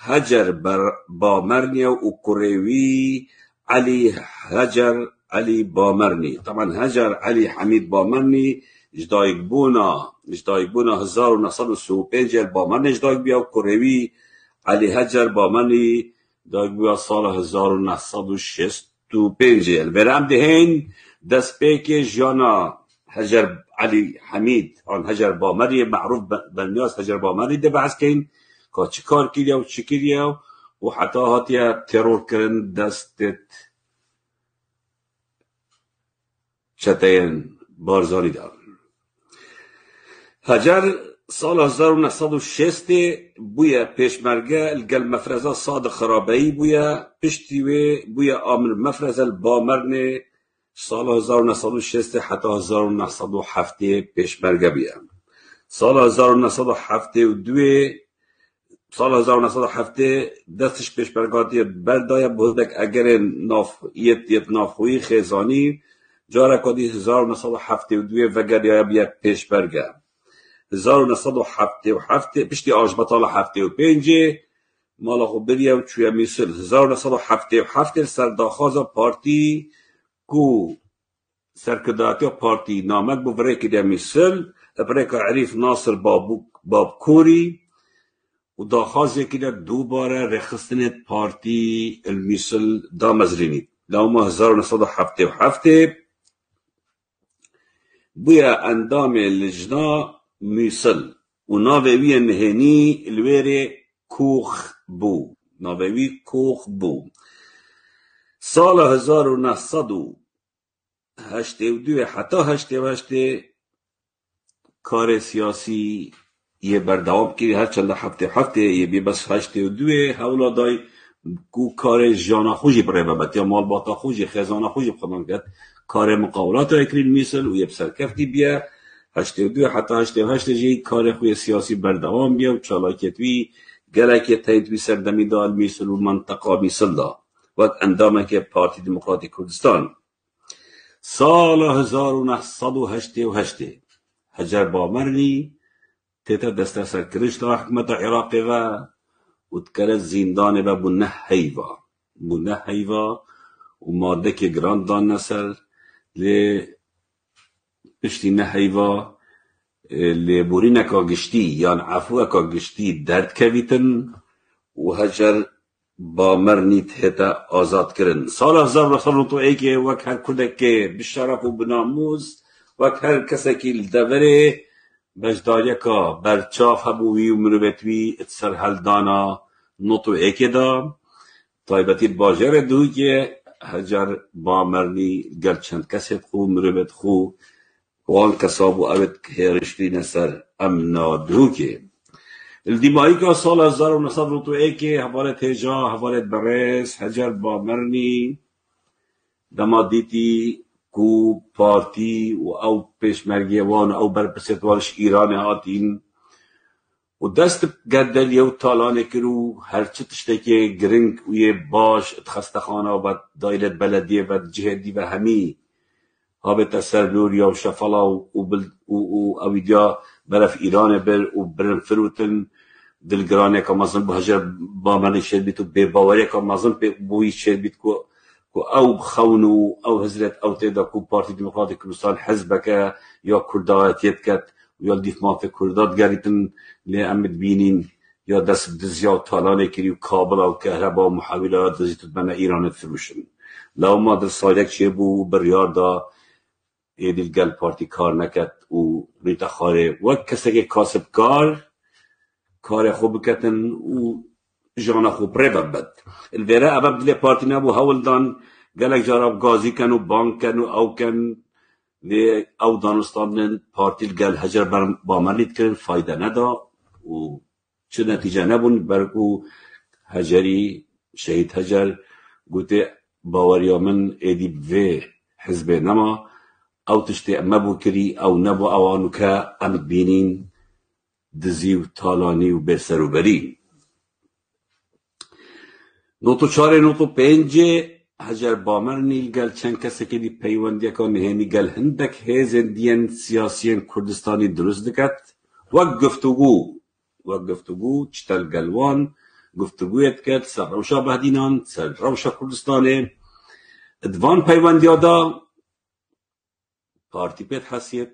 هجر بامرني وكوريوي علي هجر علي بامرني. طبعا هجر علي حميد بامرني جدایک بونا 1935 بامرنی جدایک بیا و کوروی علی هجر بامرنی جدایک بیا سال 1965. برام دهین دست پیک جانا هجر علی حمید آن هجر بامرنی معروف بالناس هجر بامرنی ده بحث کن که چی کار کردیا و چی کردیا و حتی هاتیا ترور کرن دستت چتین بارزانی دار. هجر سال 1960 بویا پیشمرگه الگل مفرزه صادق خرابهی بویا پشتیوه بویا آمر مفرزه البامرنه سال 1960 حتی 1907 پیشمرگه بیا. سال 1907 دستش پیشمرگاتی بردای بودک اگر یت نافخوی خیزانی جاره کدی 1972 وگریا بیا پیشمرگه 1977 پشتی آجبطال 75 مالا خو بریا و چویا میسل 1977 سرداخواز پارتی کو سرکداتی پارتی نامک بو برای که میسل برای که عریف ناصر بابکوری و داخوازی که دوباره رخصتنت پارتی المیسل دامزرینی لوما 1977 بویا اندام لجنا میسل و ناوی نهنی الویره کوخ بو ناوی کوخ بو. سال 1982 حتی 88 کار سیاسی یه بردوام کردی هر چند هفته یه بی بس 82 حولا دای کو کار جانا خوشی برای ببت یا مال باتا خوشی خزانا خوشی بخوام کرد کار مقاولات اکرین میسل و یه بسرکفتی بیا 82 حتی 88 جی کار خوی سیاسی بردوام بیا و چالاکتوی گلک تایدوی سردمی دال میسل و منطقه میسل دا وقت اندامه که پارتی دموکراتی کردستان. سال 1988 هجر بامرنی تیتا دست سرکرش تا حکمت عراقی و اتکرد زیندانه و بونه حیوه و ماده که گراند دان نسل لی پشتی نحیوه لی بوری نکا گشتی یان عفو اکا گشتی درد کویتن و هجر بامرنی تیتا آزاد کرن. سال 1901 وک هر کدک که بشرف و بناموز وک هر کسی که لدوره بجداری که برچاف هبوی و مروبتوی اتسر هلدانا نوتو ایکی دا طایبتی باجر دوی که هجر بامرنی گر چند کسی خو مروبت خو وان کسابو اوید که رشتی نسر امنا دوی که الدیمایی که سال 1901 حوالت هجا حوالت برس هجر بامرنی دما دیتی کو پارتی و او پیشمرگی وان او برپسیتوالش ایران هاتین و دست گردل یو تالانه کرو هرچه تشتکی گرنگ و یه باش اتخستخانه و بد دایلت بلدیه و جهدی و همی ها به تسرلوریا و شفلا و اویدیا برف ایران بر و برن فروتن دلگرانه که مازن با هجر بامرنی شد بیت و بیباوری که مازن بوی شد بیت که او خونو او حضرت او تیدا کو پارتی دموکراتی کردستان حزبک یا کردایتیت کت یا دیف مافی کردات گریتن لی امد بینین یا دست دزیا و تالانه کری و کابل و کهربا و محاولات دزیتت بنا ایرانت فروشن لو ما در سالک چه بو بریار دا ایدیل گل پارتی کار نکت و ریتا خاره و کسی که کاسب کار خوب کتن و جانا خوب ری ببد الویره ابب دلی پارتی نبو هول دان گلک جارب گازی کن و بانک کن و او کن لی او دانستان پارتی گل هجر بامرنید کرن فایده ندا و چه نتیجه نبون برکو هجری شهید هجر گوته باوریا من ایدی بوی حزب نما او تشتی مبو کری او نبو اوانو که امد بینین دزی و تالانی و بسر و بری. نوتو 4 نوتو 5 هجر بامرنی گل چند کسی که دی پیوندی که نهمی گل هندک هزندین سیاسیین کردستانی درست دکت وک گفتگو چتل گلوان گفتگویت کرد سر روشا بهدینان سر روشا کردستانه ادوان پیوندیادا پارتی پیت حسیت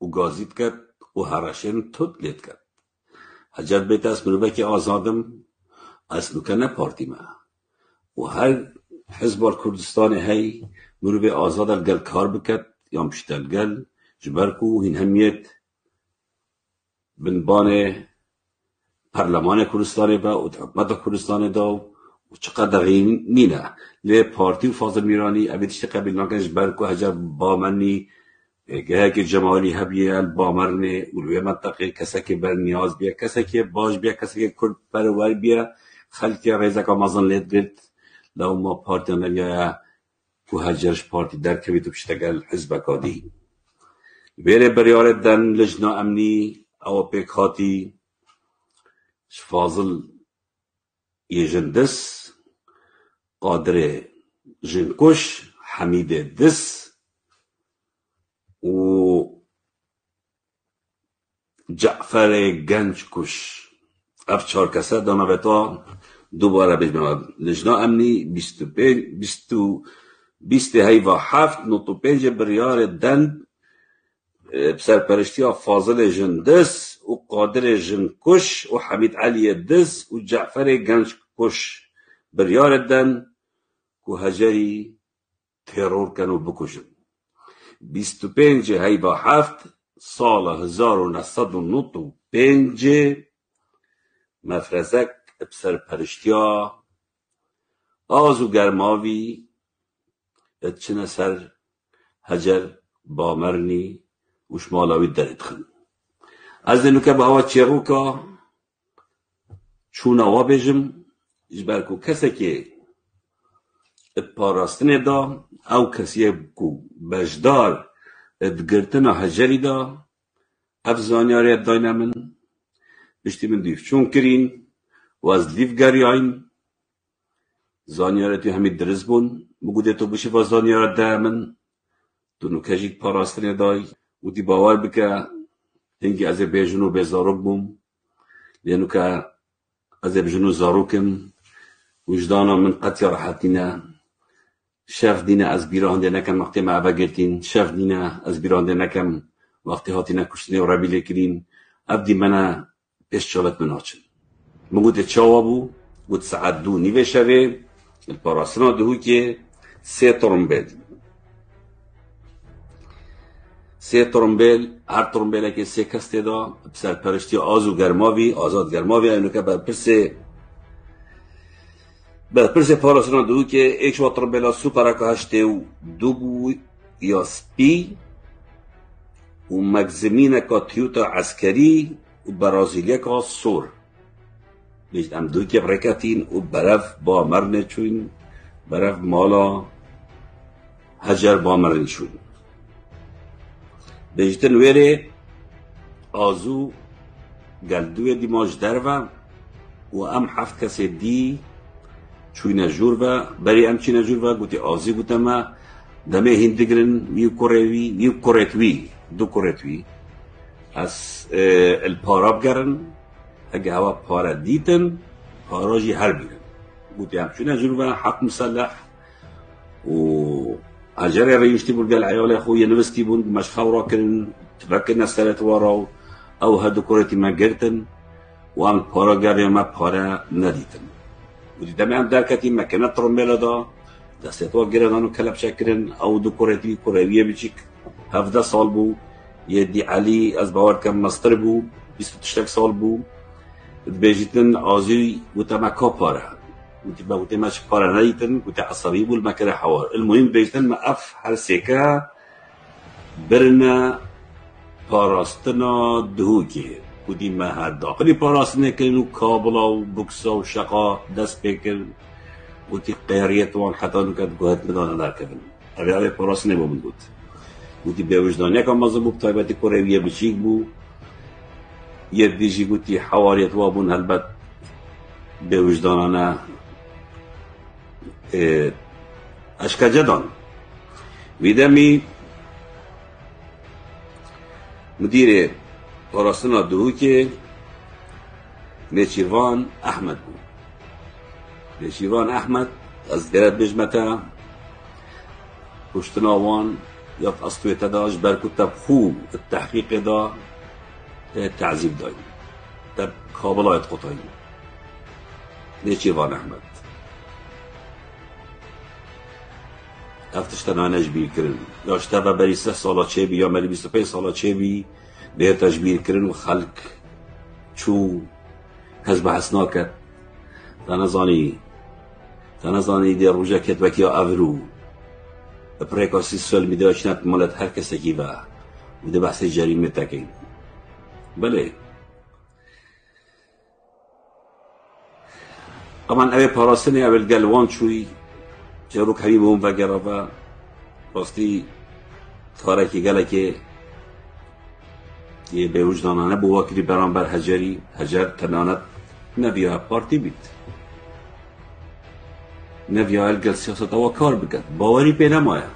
و گازید کرد و هرشن تود لید کرد حجت بیت از مروبه که آزادم اصلو که نه پارتی ما و هر حزب کردستان هی مروبه آزاد الگل کار بکد یا مشت الگل جبرکو هین همیت بنبان پارلمان کردستان با و حکومت کردستان دا و چقدر غین نینه لی پارتی و فاضل میرانی ابیدشت قبیل ناکن جبرکو هجا بامنی گه که جمالی هبیه البامرنه اولوی منطقه کسی که بر نیاز بیا کسی که باش بیا کسی که کرد پرور بیا خلقی ریزه که مازن لید گرد لو ما پارتی نریا که هجرش پارتی در کبی تو بشتگل حزب کادی بیره بریارت دن لجنا امنی او پیک هاتی فاضل یجندس قادر جنکش حمید دس و جعفر گنج کش اف 4 کسه دانا بتا دوباره بجمعاد لجنا امنی 20 هیوا 7 95 بریار دند بسرپرشتی فاضل جندس و قادر جنکش و حمید علی دس و جعفر گنج کش بریار دند که هجری ترور کنو بکشن 25 هیوا 7 سال 1995 مفرزک بسرپرشتیا آزو گرماوی اتچنه سر هجر بامرنی و شمالاوی درد خن از دنو که به هوا چیغو که چون آوا بیجم جبرکو کسی که پاراستنه دا او کسی که بجدار ادگرتن هجری دا افزانیاری داینا من بشتی من دیف چون کرین و از لیف گریاین زانیارتی همین درز بون مگوده تو بشی و زانیارت دا من دونو کجیک پاراستنه دای و دی باور بکه هنگی از بیجنو بزاروک بوم لینو که از بیجنو زاروکم وجدانا من قطع راحتینا شف دینه از بیرانده نکم وقتی معبا گرتین شف دینه از بیرانده نکم وقتی هاتینا کشتنه و ربیله کرین ابدی منا پیش چالت مناچن مگوده چاوا بو بود ساعت 2 نیوه شوه الپاراسنا دهو که 3 ترمبیل هر ترمبیل که 3 کسته دا سرپرشتی آزو گرماوی آزاد گرماوی اینو که برپرس پاراسنا دهو که ایک شما ترمبیلا سوپرا که هشته و 2 بو یا سپی و مگزمین که تیوتا عسکری و برازیلیا که سور بیشت ام دوی که برکتین و برف با مرنه چون برف مالا هجر با مرنه چون بیشتن ویره آزو گلدوی دیماج درو و ام 7 کسی دی چوی نجور و بری ام چی نجور و گوتی آزی گوتا ما دمه هندگرن ویو کوریتوی دو کوریتوی از الپاراب گرن اگه هوا پارا دیتن پاراجی هر بیرن گوتی هم چوی نجور و حق مسلح و هجر رئیشتی بولگل عیال خوی نوستی بون مش خورا کرن تفکر نسترت وارا او هدو کوریتی ما گرتن و هم پارا گرن ما پارا ندیتن ودي دائما داركتي مكانات ترمبيلا دا دستوا جيرانو كلب شكرن او دو كوريتي كوريويه بيجيك هفدا صالبو يدي علي از باور كم مستربو 23 سال بو بيجيتن ازي وتما كوبارا ودي باوتي ماش بارا نايتن وتي عصبي بول مكره حوار المهم بيجيتن ما اف هرسيكا برنا باراستنا دهوكي ودی ما هر داخلی پاراستنه کردن و کابلا و بکسا و شقا دست بکرد و تی قهریت وان حتی نکرد گوهت مدانه در کردن اوی پاراستنه با من بود و تی به وجدانیه که مازه بود تایبتی کوریویه بچیک بود یه دیجی بود تی حواریت وابون هلبت به وجدانانه اشکجه دان ویدمی مدیر پاراستنا دهو که نێچیروان ئەحمەد بوو. نێچیروان ئەحمەد ئەس دەرە بێژمەتە پشتناوان یا ئەستوێتەداش بەرکوتە خوب التحقیقدا تعذیب داین تە کابڵایەت قوتاین نێچیروان ئەحمەد ئەف تشتە نانەش بیرکردن یا شتە بە بەری 3 ساڵە چێبی یا مەری 25 ساڵە چێبی دێتەش بیرکردن و خەڵک چوو کەس بەحەس ناکەت تا نەزانی دێ ڕۆژەکێت وەکیا ئەڤرو پرێکا سوسیال میدیا چنەت مەڵەت هەر کەسێکی بە و دە بەحسی جەریمەت دەکەین بەلێ ئەمان ئەوێ پاراستنی ئەوێ گەلوان چووی جەروک هەوی بۆم ڤەگەڕەڤە ڕاستی تارێکی گەلێکێ یه بێوجدانانە بۆ وەکری بەرامبەر هەجەری هەجەر تەنانەت نەڤیا پارتی بیت نەڤیا هەلگەل سیاسەتەوە کار بکەت باوەری پێ نەمایە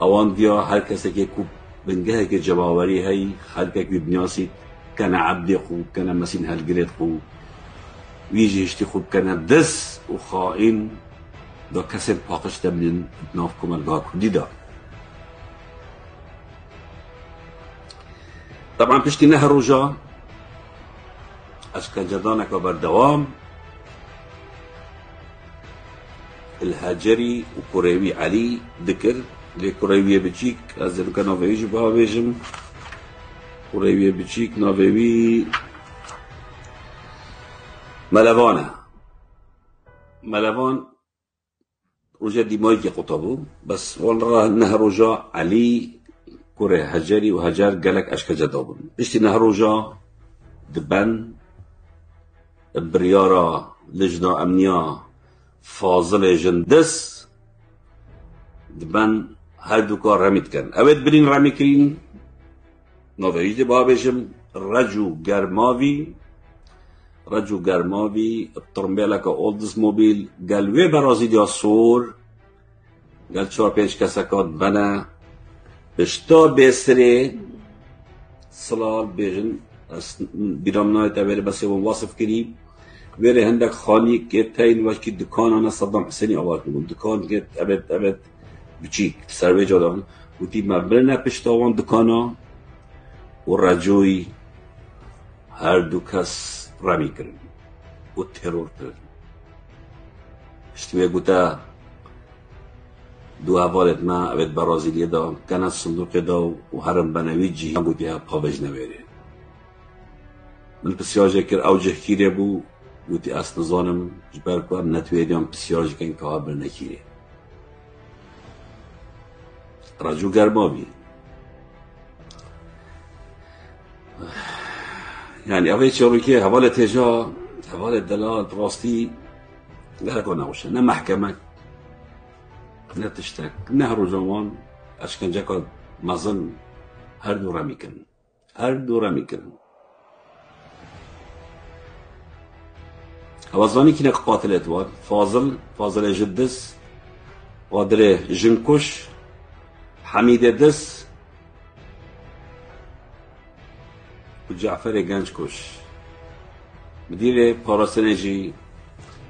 ئەوان ڤیا هەر کەسێکی کو بنگەهێکی جەباوەری هەی خەلکێکی بنیاسیت کەنە عەبدێ خو کەنە مەسین هەلگرێت خو ویژی هشتی خوب کەنە دەس و خائین دا کەسێک پاقش دەبنین ناف کۆمەلگا کوردیدا طبعا پشتی نەهە ڕۆژە ئەشکەنجەدانێکە بەردەوام الهاجری و کوڕێوی عەلی دکرد لێ کوڕێویە بچیک ئەس دەبکە ناڤێویژی بەها بێژم کوڕێویە بچیک ناڤێوی مەلەڤانە مەلەڤان ڕۆژە دیمایکی قوتە بوو بەس وان ڕا نەهە ڕۆژە عەلی کوڕێ هەجەری و هەجەر گەلک ئەشکەنجەدا بوون پشتی نەهە ڕۆژە دبەن بریارە لجنە ئەمنیا فازڵێژن دەس دبەن هەردووکە ڕەمیدکەن ئەوێت برین ڕەمیکرین ناڤێویژ دێ با بێژم ڕەج و گەرماوی تڕمبێلەکە ئۆڵدزمۆبیل گەل وێ بەرازیدیا سۆر گەل 4-5 کەسەکات بەنە پشتا بێسرێ سڵال بێژن بیرام نایەتە وێرە بەسێوە واسف کردی وێرە هەندێک خانی کێت تەین وەشکی دکانانە سەدام حسێنی ئاوات بوون دکان کێت ئەبێت بچیک سەروێجا داون وتی مە برنە پشتاوان دکانە و ڕەجۆی هەردوو کەس ڕەمی کردن و تێرۆر کردن شتوێ گوتە دوو هەڤالێت مە ئەوێت بەرازیلیەدا کەنە سندوقێدا و هەرم بەنەوی جیهان گوتیە پاڤێژ نەوێرێ من پرسیاژێ کرد ئەو جەهگیرێ بوو گوتی ئەس نزانم ji ber ku em netwêriyan pisyarjikên ka bir nekirê racû germavî yani ev çêrokê hevalê têja hevalê delal rastî gelek newşe ne mehkemek ne tiştek ne herûja wan eşkenceka mezin her du remî kirin هەوازانی کینێک قاتلێت وات فازڵێ ji dis qadirê jin kuş hemîdê dis û ceferê genc kuş midîrê parastinê jî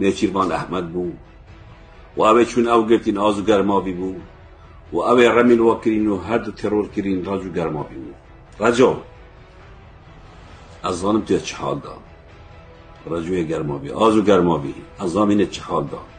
nêçîrvan ehmed bû û ew ê çûn ew girtîn az û germavî bû û ew ê remîn we kirîn û her du teror kirîn rac û germavî bû reco ez zanim tu yê çi hal da رجوع گرمابی آزو گرمابی از زمین چه حال داد